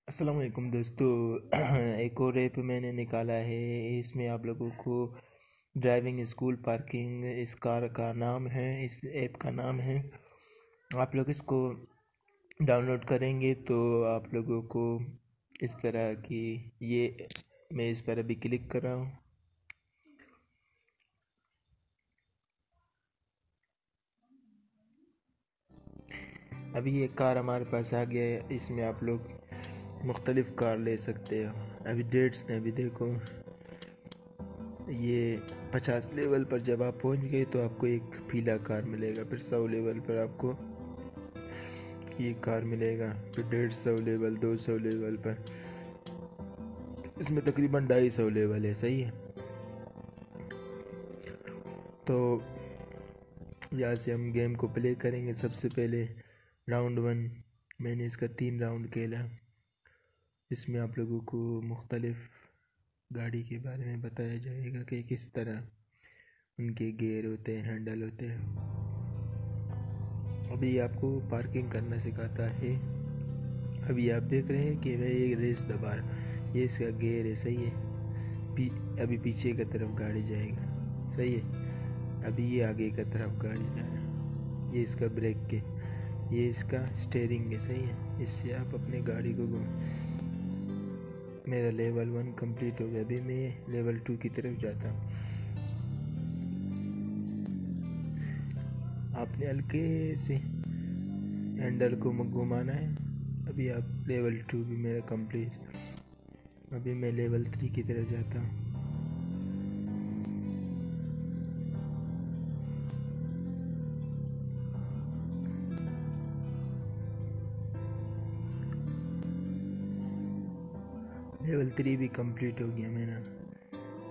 अस्सलाम वालेकुम दोस्तों। एक और ऐप मैंने निकाला है। इसमें आप लोगों को ड्राइविंग स्कूल पार्किंग इस कार का नाम है, इस ऐप का नाम है। आप लोग इसको डाउनलोड करेंगे तो आप लोगों को इस तरह की ये मैं इस पर अभी क्लिक कर रहा हूँ। अभी ये कार हमारे पास आ गया है। इसमें आप लोग मुख्तलिफ कार ले सकते हो। अभी डेट्स ने अभी देखो, ये 50 लेवल पर जब आप पहुंच गए तो आपको एक पीला कार मिलेगा। फिर 100 लेवल पर आपको ये कार मिलेगा। फिर 150 लेवल, 200 लेवल पर, इसमें तकरीबन 250 लेवल है। सही है। तो यहाँ से हम गेम को प्ले करेंगे। सबसे पहले राउंड 1 मैंने इसका 3 राउंड खेला। इसमें आप लोगों को मुख्तलिफ गाड़ी के बारे में बताया जाएगा कि किस तरह उनके गियर होते हैं, हैंडल होते हैं। अभी आपको पार्किंग करना सिखाता है। अभी आप देख रहे हैं कि मैं ये रेस दबा रहा हूँ, ये इसका गियर है। सही है। अभी पीछे की तरफ गाड़ी जाएगा। सही है। अभी ये आगे की तरफ गाड़ी जा रहा है। ये इसका ब्रेक के, ये इसका स्टेयरिंग है। सही है। इससे आप अपनी गाड़ी को घुमा। मेरा लेवल 1 कंप्लीट हो गया। अभी मैं लेवल 2 की तरफ जाता हूँ। आपने हल्के से हैंडल को घुमाना है। अभी आप लेवल 2 भी मेरा कंप्लीट। अभी मैं लेवल 3 की तरफ जाता हूँ। लेवल 3 भी कंप्लीट हो गया मेरा।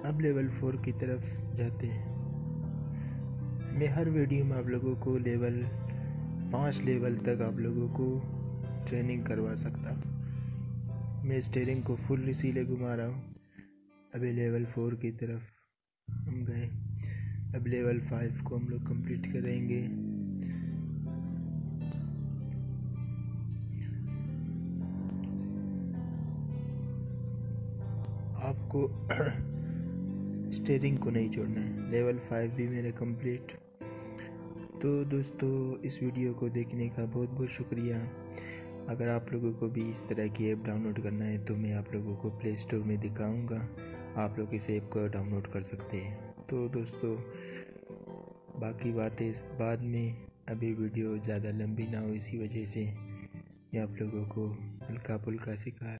अब लेवल 4 की तरफ जाते हैं। मैं हर वीडियो में आप लोगों को लेवल 5 लेवल तक आप लोगों को ट्रेनिंग करवा सकता हूँ। मैं स्टीयरिंग को फुल इसीलिए घुमा रहा हूँ। अभी लेवल 4 की तरफ हम गए। अब लेवल 5 को हम लोग कंप्लीट करेंगे। आपको स्टीयरिंग को नहीं छोड़ना है। लेवल 5 भी मेरे कंप्लीट। तो दोस्तों, इस वीडियो को देखने का बहुत बहुत शुक्रिया। अगर आप लोगों को भी इस तरह की ऐप डाउनलोड करना है तो मैं आप लोगों को प्ले स्टोर में दिखाऊंगा। आप लोग इस ऐप को डाउनलोड कर सकते हैं। तो दोस्तों, बाकी बातें बाद में, अभी वीडियो ज़्यादा लंबी ना हो इसी वजह से मैं आप लोगों को हल्का फुल्का सिखा